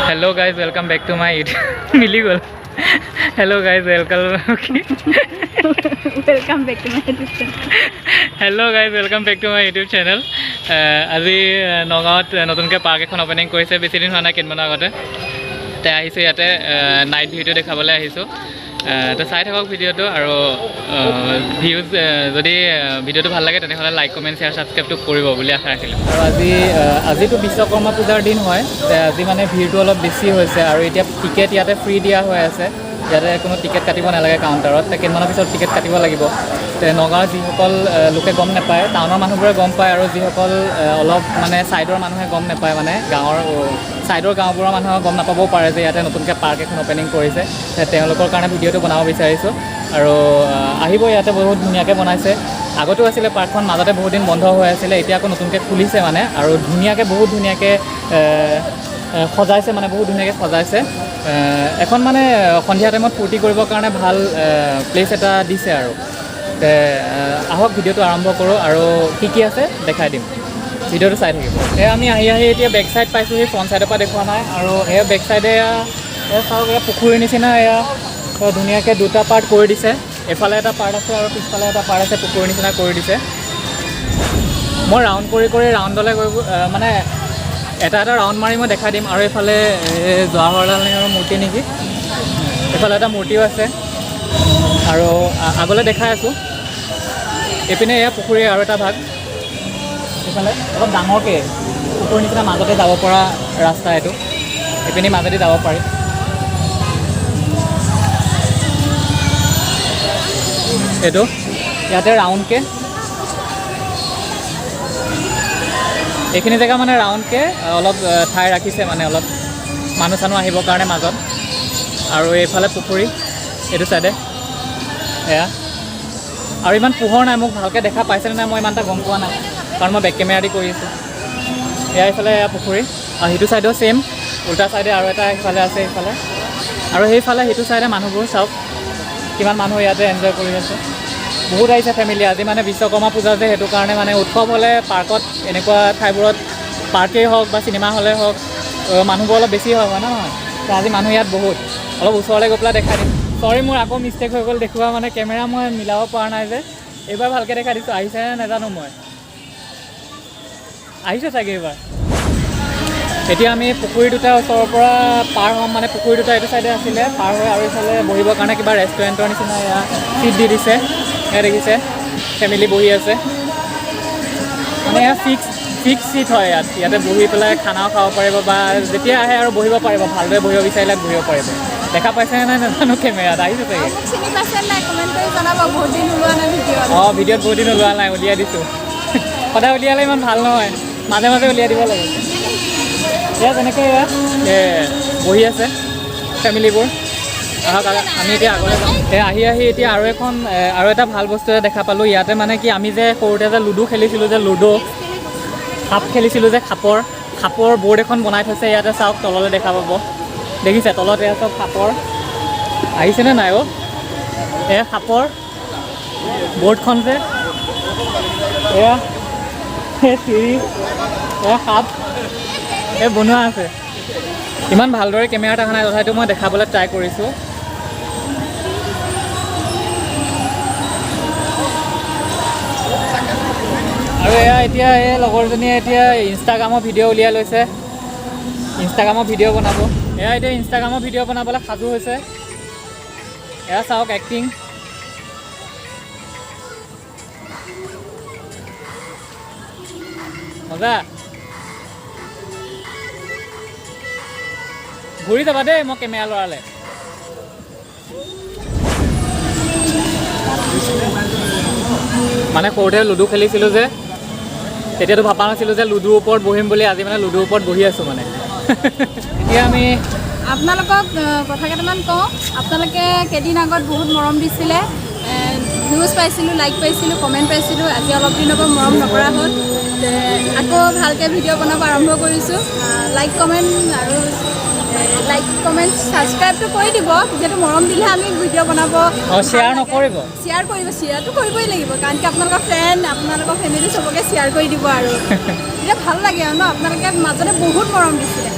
Hello guys, welcome back to my milli goal. Hello guys, welcome back to my YouTube channel. Hello guys, welcome back to my YouTube channel. আজি নগাঁৱত নতুনকৈ park এখন opening কৰিছে, বেছি দিন হোৱা নাই, কেইদিনমানৰ আগতে তে আহিছোঁ ইয়াতে নাইট ভিউটো দেখাবলৈ আহিছোঁ। তো চাই থাকক ভিডিঅ'টো আৰু ভিউজ যদি ভিডিঅ'টো ভাল লাগে তেনেহ'লে লাইক কমেণ্ট শ্বেয়াৰ ছাবস্ক্ৰাইবটো কৰিব বুলি আশা ৰাখিলোঁ। আৰু আজিতো বিশ্বকৰ্মা পূজাৰ দিন হয়, আজি মানে ভিৰটো অলপ বেছি হৈছে আৰু এতিয়া টিকেট ইয়াতে ফ্ৰী দিয়া হৈ আছে। ইয়াতে কোনো টিকেট কাটিব নালাগে কাউণ্টাৰত, কেইদিনমানৰ পিছত টিকেট কাটিব লাগিব। নগাঁৱৰ যিসকল লোকে গম নাপায়, টাউনৰ মানুহবোৰে গম পায় আৰু যিসকল অলপ মানে ছাইডৰ মানুহে গম নাপায়, মানে গাঁৱৰ ছাইডৰ গাঁওবোৰৰ মানুহে গম নাপাবও পাৰে যে ইয়াতে নতুনকৈ পাৰ্ক এখন অ'পেনিং কৰিছে। তেওঁলোকৰ কাৰণে ভিডিঅ'টো বনাব বিচাৰিছোঁ আৰু আহিব, ইয়াতে বহুত ধুনীয়াকৈ বনাইছে। আগতো আছিলে পাৰ্কখন, মাজতে বহুত দিন বন্ধ হৈ আছিলে, এতিয়া আকৌ নতুনকৈ খুলিছে মানে, আৰু ধুনীয়াকৈ বহুত ধুনীয়াকৈ সজাইছে, মানে বহুত ধুনীয়াকৈ সজাইছে। এখন মানে সন্ধিয়া টাইমত ফূৰ্তি কৰিবৰ কাৰণে ভাল প্লেচ এটা দিছে আৰু আহক ভিডিঅ'টো আৰম্ভ কৰোঁ আৰু কি আছে দেখাই দিম, ভিডিঅ'টো চাই থাকিব। আমি আহি এতিয়া বেক চাইড পাইছোঁহি, ফ্ৰণ্ট চাইডৰ পৰা দেখুওৱা নাই। আৰু এয়া বেক চাইডে চাওক, এয়া পুখুৰীৰ নিচিনা এয়া ধুনীয়াকৈ দুটা পাৰ্ট কৰি দিছে। এফালে এটা পাৰ্ট আছে আৰু পিছফালে এটা পাৰ্ট আছে, পুখুৰীৰ নিচিনা কৰি দিছে। মই ৰাউণ্ড কৰি ৰাউণ্ডলৈ গৈ মানে এটা ৰাউণ্ড মাৰি মই দেখাই দিম। আৰু এইফালে জৱাহৰলাল নেহৰুৰ মূৰ্তি নেকি, এইফালে এটা মূৰ্তিও আছে আৰু আগলৈ দেখাই আছোঁ। এইপিনে এয়া পুখুৰীৰ আৰু এটা ভাগ, এইফালে অলপ ডাঙৰকৈ পুখুৰীৰ নিচিনা মাজতে যাব পৰা ৰাস্তা এইটো, এইপিনে মাজেদি যাব পাৰি। এইটো ইয়াতে ৰাউণ্ডকৈ এইখিনি জেগা মানে ৰাউণ্ডকৈ অলপ ঠাই ৰাখিছে, মানে অলপ মানুহ চানুহ আহিবৰ কাৰণে মাজত। আৰু এইফালে পুখুৰী এইটো চাইডে এয়া, আৰু ইমান পোহৰ নাই, মোক ভালকৈ দেখা পাইছেনে নাই মই ইমান এটা গম পোৱা নাই, কাৰণ মই বেক কেমেৰা দি কৰি আছোঁ। এয়া এইফালে এয়া পুখুৰী, আৰু সেইটো ছাইডেও ছেইম, উল্টা ছাইডে আৰু এটা এইফালে আছে এইফালে। আৰু সেইফালে সেইটো ছাইডে মানুহবোৰ চাওক কিমান মানুহ ইয়াতে এনজয় কৰি আছে, বহুত আহিছে ফেমিলি। আজি মানে বিশ্বকৰ্মা পূজা যে, সেইটো কাৰণে মানে উৎসৱ হ'লে পাৰ্কত, এনেকুৱা ঠাইবোৰত পাৰ্কেই হওক বা চিনেমা হলেই হওক, মানুহবোৰ অলপ বেছি হয় ন নহয়। তো আজি মানুহ ইয়াত বহুত, অলপ ওচৰলৈ গৈ পেলাই দেখাই দিম। চৰি, মোৰ আকৌ মিষ্টেক হৈ গ'ল দেখুওৱা, মানে কেমেৰা মই মিলাব পৰা নাই যে। এইবাৰ ভালকৈ দেখাই দিছোঁ, আহিছেনে নাজানো, মই আহিছোঁ চাগে এইবাৰ। এতিয়া আমি পুখুৰী দুটা ওচৰৰ পৰা পাৰ হ'ম, মানে পুখুৰী দুটা এইটো চাইডে আছিলে, পাৰ হৈ আৰু এইফালে বহিবৰ কাৰণে কিবা ৰেষ্টুৰেণ্টৰ নিচিনা এয়া চিট দি দিছে। এয়া দেখিছে ফেমিলি বহি আছে, মানে এয়া ফিক্স চিট হয় ইয়াতে বহি পেলাই খানাও খাব পাৰিব, বা যেতিয়া আহে আৰু বহিব পাৰিব, ভালদৰে বহিব বিচাৰিলে বহিব পাৰিব। দেখা পাইছেনে নাই নাজানো, কেমেৰাত আহিছে চাগে। অঁ, ভিডিঅ'ত বহুত দিন ওলোৱা নাই, উলিয়াই দিছোঁ। সদায় উলিয়ালে ইমান ভাল নহয়, মাজে মাজে উলিয়াই দিব লাগে। এয়া তেনেকৈ বহি আছে ফেমিলিবোৰ। আহক আমি এতিয়া আগলৈ যাওঁ। আহি এতিয়া আৰু এটা ভাল বস্তু এটা দেখা পালোঁ ইয়াতে, মানে কি আমি যে সৰুতে যে লুডু খেলিছিলোঁ, যে লুডু সাপ খেলিছিলোঁ যে, সাপৰ বৰ্ড এখন বনাই থৈছে ইয়াতে। চাওক তললৈ দেখা পাব, দেখিছে তলত এয়া চব সাপৰ, আহিছেনে নাই অ'? এয়া সাপৰ বৰ্ডখন যে, এয়া চিৰি, এয়া সাপ বনোৱা আছে। ইমান ভালদৰে কেমেৰাত অহা নাই, তথাপিতো মই দেখাবলৈ ট্ৰাই কৰিছোঁ। আৰু এতিয়া এই লগৰজনীয়ে এতিয়া ইনষ্টাগ্ৰামৰ ভিডিঅ' উলিয়াই লৈছে, ইনষ্টাগ্ৰামৰ ভিডিঅ' বনাব। এতিয়া ইনষ্টাগ্ৰামৰ ভিডিঅ' বনাবলৈ সাজু হৈছে। এয়া চাওক এক্টিং, মজা। ঘূৰি যাবা দেই, মই কেমেৰা লৰালে। মানে সৰুতে লুডু খেলিছিলোঁ যে, তেতিয়াতো ভাবা নাছিলোঁ যে লুডুৰ ওপৰত বহিম বুলি। আজি মানে লুডুৰ ওপৰত বহি আছোঁ মানে। এতিয়া আমি আপোনালোকক কথা কেইটামান কওঁ। আপোনালোকে কেইদিন আগত বহুত মৰম দিছিলে, ভিউজ পাইছিলোঁ, লাইক পাইছিলোঁ, কমেণ্ট পাইছিলোঁ। আজি অলপ দিনৰ পৰা মৰম নকৰা হ'ল, আকৌ ভালকৈ ভিডিঅ' বনাব আৰম্ভ কৰিছোঁ। লাইক কমেণ্ট ছাবস্ক্ৰাইবটো কৰি দিব, যিহেতু মৰম দিলেহে আমি ভিডিঅ' বনাব। শ্বেয়াৰ নকৰিব? শ্বেয়াৰটো কৰিবই লাগিব, কাৰণ কি আপোনালোকৰ ফ্ৰেণ্ড, আপোনালোকৰ ফেমিলি চবকে শ্বেয়াৰ কৰি দিব। আৰু এতিয়া ভাল লাগে আৰু ন, আপোনালোকে মাজতে বহুত মৰম দিছিলে।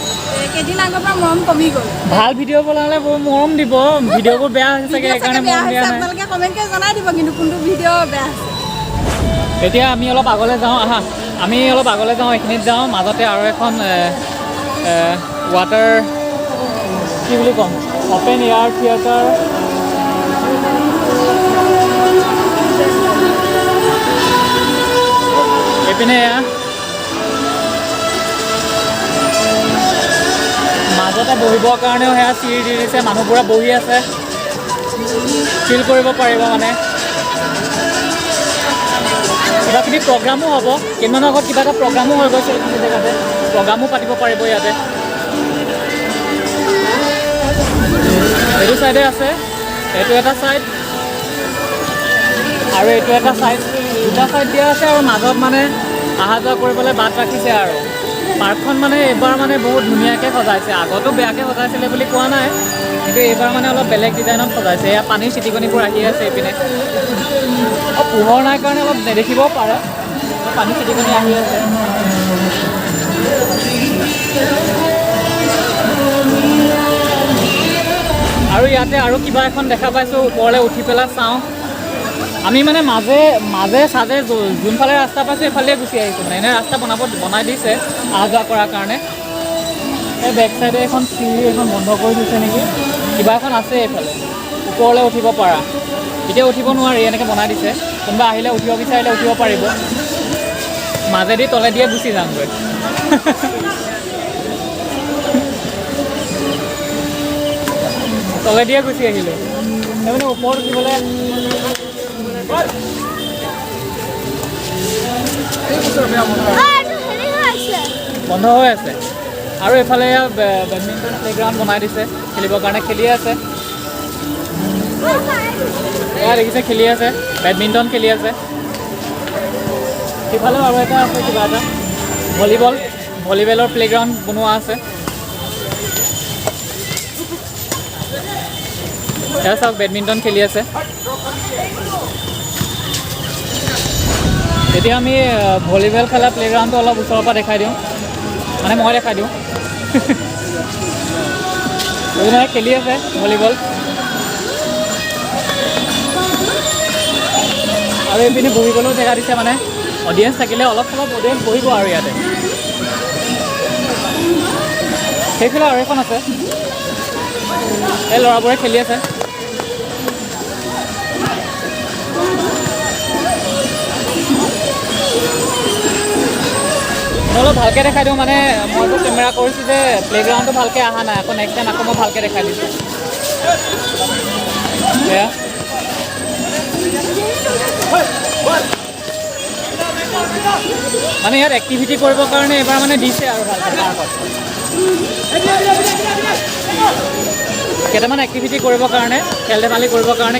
কেইদিন আগৰ পৰা মৰম কমি গ'ল। ভাল ভিডিঅ' বনালে মৰম দিব, ভিডিঅ'বোৰ বেয়া হৈছে চাগে সেইকাৰণে মৰম দিয়া নাই। আপোনালোকে কমেণ্ট কৰি জনাই দিব কিন্তু কোনটো ভিডিঅ' বেয়া হৈছে। এতিয়া আমি অলপ আগলৈ যাওঁ, আহা আমি অলপ আগলৈ যাওঁ, এইখিনিত যাওঁ। মাজতে আৰু এখন ৱাটাৰ কি বুলি ক'ম, অপেন এয়াৰ থিয়েটাৰ। এইপিনে এয়া মাজতে বহিবৰ কাৰণেও সেয়া চিৰি দি দিছে, মানুহবোৰে বহি আছে, চিল কৰিব পাৰিব মানে। কিবাকিবি প্ৰগ্ৰামো হ'ব, কেইদিনমানৰ আগত কিবা এটা প্ৰগ্ৰামো হৈ গৈছে এইখিনি জেগাতে, প্ৰগ্ৰামো পাতিব পাৰিব ইয়াতে। এইটো ছাইডে আছে, এইটো এটা ছাইড আৰু এইটো এটা ছাইড, দুটা ছাইড দিয়া আছে আৰু মাজত মানে অহা যোৱা কৰিবলৈ বাট ৰাখিছে। আৰু পাৰ্কখন মানে এইবাৰ মানে বহুত ধুনীয়াকৈ সজাইছে, আগতো বেয়াকৈ সজাইছিলে বুলি কোৱা নাই, কিন্তু এইবাৰ মানে অলপ বেলেগ ডিজাইনত সজাইছে। এয়া পানীৰ চিটিকনিবোৰ আহি আছে এইপিনে, পোহৰ নাই কাৰণে অলপ নেদেখিবও পাৰে, পানী চিটিকনি আহি আছে। আৰু ইয়াতে আৰু কিবা এখন দেখা পাইছোঁ, ওপৰলৈ উঠি পেলাই চাওঁ। আমি মানে মাজে চাজে যোনফালে ৰাস্তা পাইছোঁ সেইফালে গুচি আহিছোঁ, মানে এনে ৰাস্তা বনাই দিছে অহা যোৱা কৰাৰ কাৰণে। এই বেক চাইডে এখন চিৰি এখন বন্ধ কৰি দিছে নেকি, কিবা এখন আছে এইফালে ওপৰলৈ উঠিব পৰা। এতিয়া উঠিব নোৱাৰি, এনেকৈ বনাই দিছে, কোনোবা আহিলে উঠিব বিচাৰিলে উঠিব পাৰিব। মাজেদি তলেদিয়ে গুচি যামগৈ। তলেদিয়ে গুচি আহিলোঁ, তাৰমানে ওপৰত উঠিবলৈ বন্ধ হৈ আছে। আৰু এইফালে বেডমিণ্টন প্লেগ্ৰাউণ্ড বনাই দিছে, খেলিবৰ কাৰণে খেলি আছে। এয়া দেখিছে খেলি আছে, বেডমিণ্টন খেলি আছে। সিফালেও আৰু এটা আছে কিবা এটা ভলীবলৰ প্লেগ্ৰাউণ্ড বনোৱা আছে। এয়া চাওক বেডমিণ্টন খেলি আছে। এতিয়া আমি ভলীবল খেলা প্লেগ্ৰাউণ্ডটো অলপ ওচৰৰ পৰা দেখাই দিওঁ, মানে মই দেখাই দিওঁ। এইজনে খেলি আছে ভলীবল। আৰু এইপিনে বহিবলৈও জেগা দিছে, মানে অডিয়েঞ্চ থাকিলে অলপ চলপ অডিয়েঞ্চ বহিব আৰু ইয়াতে। সেইফালে আৰু এখন আছে, এই ল'ৰাবোৰে খেলি আছে। মই অলপ ভালকৈ দেখাই দিওঁ, মানে মইতো কেমেৰা কৰিছোঁ যে প্লেগ্ৰাউণ্ডটো ভালকৈ অহা নাই, আকৌ নেক্সট টাইম আকৌ মই ভালকৈ দেখাই দিছোঁ। এয়া মানে ইয়াত এক্টিভিটি কৰিবৰ কাৰণে এইবাৰ মানে দিছে আৰু ভালকৈ পাৰ্কত কেইটামান এক্টিভিটি কৰিবৰ কাৰণে, খেল ধেমালি কৰিবৰ কাৰণে।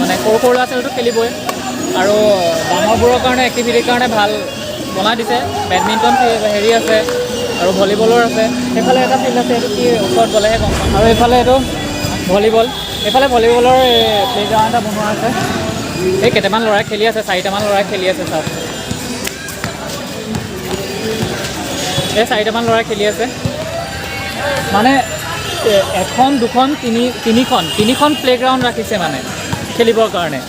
মানে সৰু ল'ৰা ছোৱালীটো খেলিবই, আৰু ডাঙৰবোৰৰ কাৰণে এক্টিভিটিৰ কাৰণে ভাল বনাই দিছে। বেডমিণ্টন হেৰি আছে আৰু ভলীবলৰ আছে। সেইফালে এটা ফিল্ড আছে, এইটো কি ওচৰত গ'লেহে গম পাম। আৰু এইফালে এইটো ভলীবল, এইফালে ভলীবলৰ প্লেগ্ৰাউণ্ড এটা বনোৱা আছে। এই কেইটামান ল'ৰাই খেলি আছে, 4টামান ল'ৰাই খেলি আছে। চাওক, এই 4টামান ল'ৰাই খেলি আছে। মানে এখন দুখন তিনিখন প্লেগ্ৰাউণ্ড ৰাখিছে মানে খেলিবৰ কাৰণে।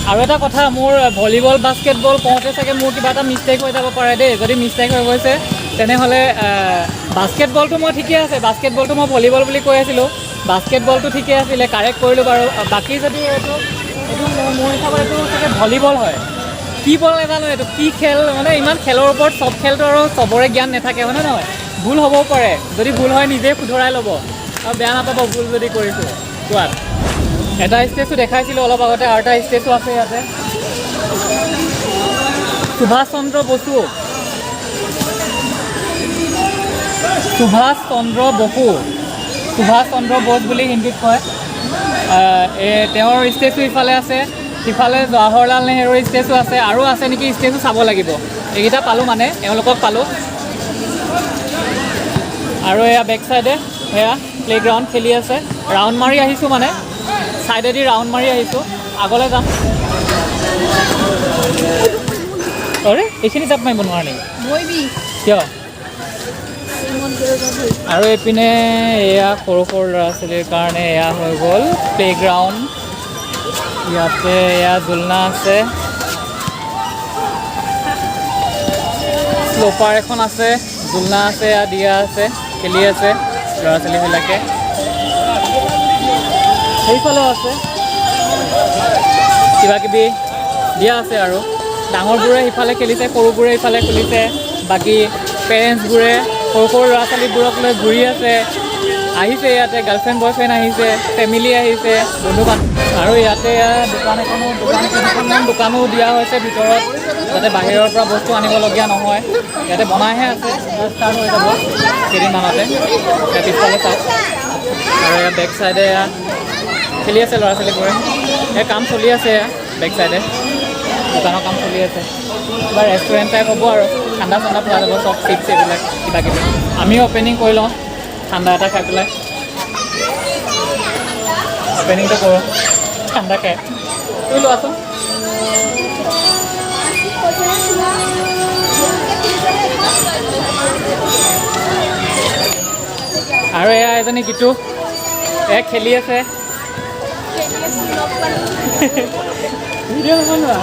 আৰু এটা কথা, মোৰ ভলীবল বাস্কেটবল কওঁতে চাগে মোৰ কিবা এটা মিষ্টেক হৈ যাব পাৰে দেই। যদি মিষ্টেক হৈ গৈছে তেনেহ'লে বাস্কেটবলটো মই ঠিকে আছে, বাস্কেটবলটো মই ভলীবল বুলি কৈ আছিলোঁ, বাস্কেটবলটো ঠিকে আছিলে, কাৰেক্ট কৰিলোঁ বাৰু। বাকী যদি এইটো মোৰ হিচাপত এইটো চাগে ভলীবল হয়। কি বল নাজানো, এইটো কি খেল, মানে ইমান খেলৰ ওপৰত চব খেলটো আৰু চবৰে জ্ঞান নাথাকে, হয়নে নহয়? ভুল হ'বও পাৰে, যদি ভুল হয় নিজে শুধৰাই ল'ব আৰু বেয়া নাপাব ভুল যদি কৰিছোঁ কোৱাত। এটা ষ্টেজটো দেখাইছিলোঁ অলপ আগতে, আৰু এটা ষ্টেজো আছে ইয়াতে। সুভাষ চন্দ্ৰ বোস বুলি হিন্দীত কয়। তেওঁৰ ষ্টেজটো ইফালে আছে, সিফালে জৱাহৰলাল নেহৰুৰ ষ্টেজো আছে, আৰু আছে নেকি ষ্টেজো চাব লাগিব। এইকেইটা পালোঁ, মানে এওঁলোকক পালোঁ। আৰু এয়া বেক চাইডে সেয়া প্লেগ্ৰাউণ্ড খেলি আছে। ৰাউণ্ড মাৰি আহিছোঁ, মানে ছাইডেদি ৰাউণ্ড মাৰি আহিছোঁ, আগলৈ যাম। অৰে এইখিনি জাপ মাৰিব নোৱাৰা নেকি? কিয়? আৰু এইপিনে এয়া সৰু সৰু ল'ৰা ছোৱালীৰ কাৰণে এয়া হৈ গ'ল প্লেগ্ৰাউণ্ড। ইয়াতে এয়া জোলনা আছে, স্লোপাৰ এখন আছে, জোলনা আছে, এয়া দিয়া আছে, খেলি আছে ল'ৰা ছোৱালীবিলাকে। সেইফালেও আছে কিবা কিবি দিয়া আছে আৰু ডাঙৰবোৰে সিফালে খেলিছে, সৰুবোৰে ইফালে খেলিছে। বাকী পেৰেণ্টছবোৰে সৰু সৰু ল'ৰা ছোৱালীবোৰক লৈ ঘূৰি আছে, আহিছে ইয়াতে গাৰ্লফ্ৰেণ্ড বয়ফ্ৰেণ্ড আহিছে, ফেমিলি আহিছে, বন্ধু বান্ধৱ। আৰু ইয়াতে দোকানখন দোকানো দিয়া হৈছে ভিতৰত, যাতে বাহিৰৰ পৰা বস্তু আনিবলগীয়া নহয়। ইয়াতে বনাইহে আছে, ষ্টাৰ্ট হৈ যাব কেইদিনমানতে। পিছফালে চাওক আৰু এয়া বেক চাইডে এয়া খেলি আছে ল'ৰা ছোৱালীবোৰে। এই কাম চলি আছে এয়া বেক চাইডে, দোকানৰ কাম চলি আছে। কিবা ৰেষ্টুৰেণ্ট টাইপ হ'ব আৰু ঠাণ্ডা চাণ্ডা পোৱা যাব, চব চিপছ এইবিলাক কিবা কিবি। আমিও অ'পেনিং কৰি লওঁ ঠাণ্ডা এটা খাই পেলাই। অ'পেনিংটো কৰোঁ ঠাণ্ডা খাই। তুমি লোৱাচোন। আৰু এয়া এজনী গীতু এয়া খেলি আছে। ভিডিঅ' বনোৱা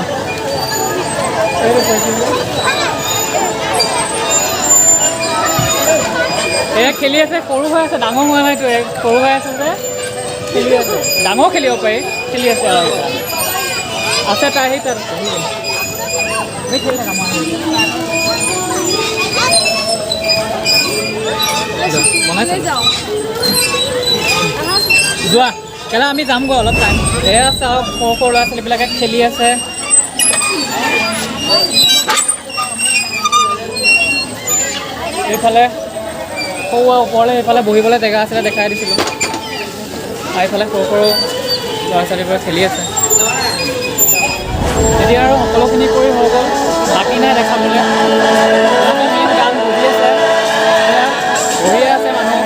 এয়া খেলি আছে, সৰু হৈ আছে, ডাঙৰ হোৱা নাইতো, সৰু হৈ আছে যে খেলি আছে। ডাঙৰ খেলিব পাৰি, খেলি আছে আৰু আছে তাই সেই তাত খেলি থাকা বনাইছে যোৱা কেলা আমি যামগৈ অলপ টাইম। এয়া চাওক সৰু সৰু ল'ৰা ছোৱালীবিলাকে খেলি আছে। এইফালে সৰু ওপৰলৈ এইফালে বহিবলৈ জেগা আছিলে, দেখাই দিছিলোঁ। আৰু এইফালে সৰু সৰু ল'ৰা ছোৱালীবোৰে খেলি আছে। এতিয়া আৰু সকলোখিনি কৰি হৈ গ'ল, বাকী নাই দেখাবলৈ। গান বহি আছে, বহিয়ে আছে মানুহ।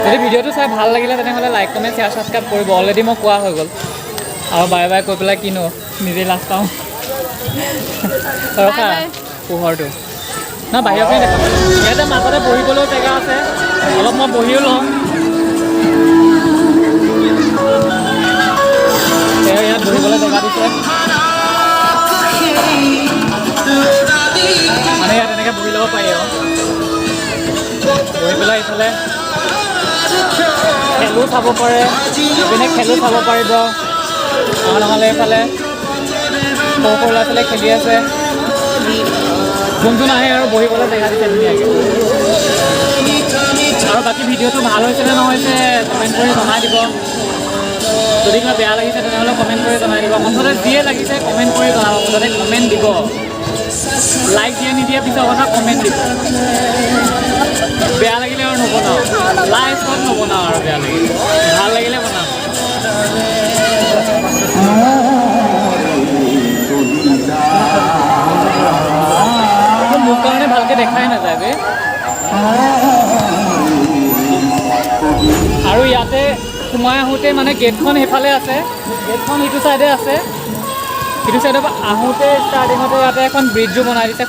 যদি ভিডিঅ'টো চাই ভাল লাগিলে তেনেহ'লে লাইক কমেণ্ট শ্বেয়াৰ ছাবস্ক্ৰাইব কৰিব। অলৰেডি মই কোৱা হৈ গ'ল আৰু বাই বাই কৈ পেলাই কিনো নিজেই লাজ পাওঁ। ৰখা পোহৰটো না বাহিৰৰ পিনে দেখা পালোঁ। ইয়াতে মাজতে বহিবলৈও জেগা আছে, অলপ মই বহিও লওঁ। ইয়াত বহিবলৈ জেগা দিছে, মানে ইয়াত এনেকৈ বহি ল'ব পাৰি আৰু বহি পেলাই ইফালে খেলো চাব পাৰে, ইপিনে খেলো চাব পাৰিব। নহ'লে এইফালে সৰু সৰু ল'ৰা ছোৱালীয়ে খেলি আছে, যোনটো নাহে আৰু বহিবলৈ জেগা দিছে ধুনীয়াকৈ। আৰু বাকী ভিডিঅ'টো ভাল হৈছে নে নহৈছে কমেণ্ট কৰি জনাই দিব। যদি কিবা বেয়া লাগিছে তেনেহ'লে কমেণ্ট কৰি জনাই দিব। মুঠতে যিয়ে লাগিছে কমেণ্ট কৰি জনাব, মুঠতে কমেণ্ট দিব। লাইক দিয়ে নিদিয়ে পিছৰ কথা, কমেণ্ট দিব। বেয়া লাগিলে আৰু নবনাওঁ, লাইফত নবনাওঁ আৰু বেয়া লাগিলে, ভাল লাগিলে বনাওঁ। মোৰ কাৰণে ভালকৈ দেখাই নাযায় বে। আৰু ইয়াতে সোমাই আহোঁতে মানে গেটখন সেইফালে আছে, গেটখন সিটো ছাইডে আছে। সিটো ছাইডৰ পৰা আহোঁতে ষ্টাৰ্টিঙতে ইয়াতে এখন ব্ৰিজো বনাই দিছে,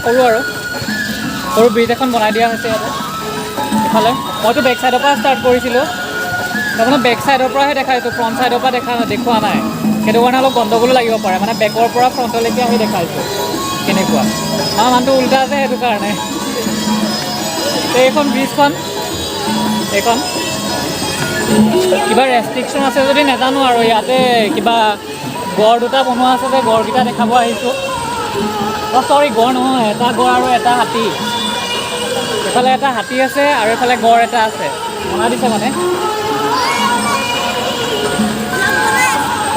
সৰু ব্ৰিজ এখন বনাই দিয়া হৈছে ইয়াতে। ইফালে মইতো বেক ছাইডৰ পৰা ষ্টাৰ্ট কৰিছিলোঁ, তাৰমানে বেক ছাইডৰ পৰাহে দেখাইছোঁ, ফ্ৰণ্ট ছাইডৰ পৰা দেখুওৱা নাই। সেইটো কাৰণে অলপ গণ্ডগোলো লাগিব পাৰে, মানে বেকৰ পৰা ফ্ৰণ্টলৈকে আহি দেখাইছোঁ কেনেকুৱা। আমাৰ মানুহটো উল্টা আছে, সেইটো কাৰণে। এইখন ব্ৰিজখন, এইখন কিবা ৰেষ্ট্ৰিকশ্যন আছে যদি নাজানো আৰু। ইয়াতে কিবা গড় দুটা বনোৱা আছে যে, গড়কেইটা দেখাব আহিছোঁ। চৰি, গড় নহয়, এটা গড় আৰু এটা হাতী। এইফালে এটা হাতী আছে আৰু এইফালে গড় এটা আছে, বনাই দিছে মানে।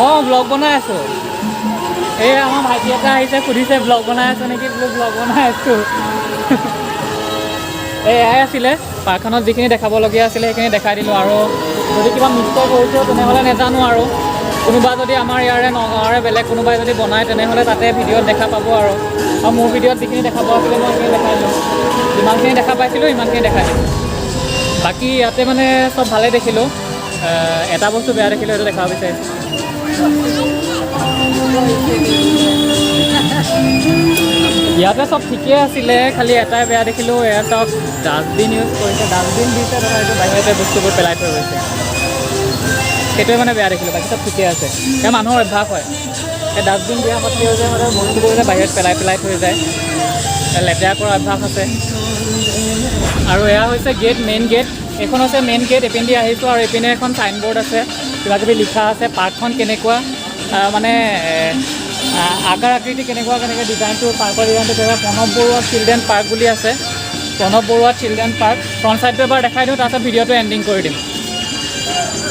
অঁ, ব্লগ বনাই আছোঁ। এই আমাৰ ভাইটি এটা আহিছে, সুধিছে ব্লগ বনাই আছোঁ নেকি? বোলো ব্লগ বনাই আছোঁ। এয়াই আছিলে পাৰ্কখনত যিখিনি দেখাবলগীয়া আছিলে সেইখিনি দেখাই দিলোঁ। আৰু যদি কিবা মিষ্টেক কৰিছোঁ তেনেহ'লে নাজানো আৰু। কোনোবা যদি আমাৰ ইয়াৰে নগাঁৱৰে বেলেগ কোনোবাই যদি বনায় তেনেহ'লে তাতে ভিডিঅ'ত দেখা পাব আৰু মোৰ ভিডিঅ'ত যিখিনি দেখাব আছিলে মই সেইখিনি দেখাই দিলোঁ। যিমানখিনি দেখা পাইছিলোঁ ইমানখিনি দেখাই দিলোঁ। বাকী ইয়াতে মানে চব ভালেই দেখিলোঁ, এটা বস্তু বেয়া দেখিলোঁ, সেইটো দেখাব বিচাৰিছোঁ। ইয়াতে চব ঠিকেই আছিলে, খালি এটাই বেয়া দেখিলোঁ, এয়া চব ডাষ্টবিন ইউজ কৰিছে, ডাষ্টবিন দিছে, তাৰপৰা এইটো বাহিৰতে বস্তুবোৰ পেলাই থৈ গৈছে। সেইটোৱে মানে বেয়া দেখিলোঁ, বাকী চব ঠিকে আছে। এয়া মানুহৰ অভ্যাস হয়, এই ডাষ্টবিন দিয়া সত্ত্বেও যে মানে বস্তুবোৰ যে বাহিৰত পেলাই থৈ যায়, লেতেৰা কৰা অভ্যাস আছে। আৰু এয়া হৈছে গেট, মেইন গেট। এইখন হৈছে মেইন গেট, এইপিনে দি আহিছোঁ আৰু এইপিনে এখন চাইনবৰ্ড আছে, কিবাকিবি লিখা আছে। পাৰ্কখন কেনেকুৱা মানে আকাৰ আকৃতি কেনেকৈ ডিজাইনটো, পাৰ্কৰ ডিজাইনটো তেনেকুৱা প্ৰণৱ বৰুৱা চিলড্ৰেন পাৰ্ক বুলি আছে, Pranab Barua children park. Front ছাইডটো এবাৰ দেখাই দিওঁ, তাৰপিছত ভিডিঅ'টো এণ্ডিং কৰি দিম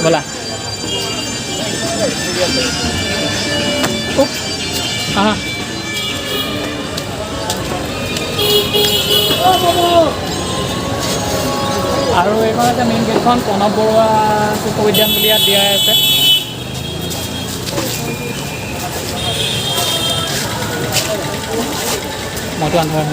ব'লা। হা আৰু এইখন আছে মেইন গেটখন, প্ৰণৱ বৰুৱা শিশু উদ্যান বুলি ইয়াত দিয়া আছে। মইতো আন্ধাৰ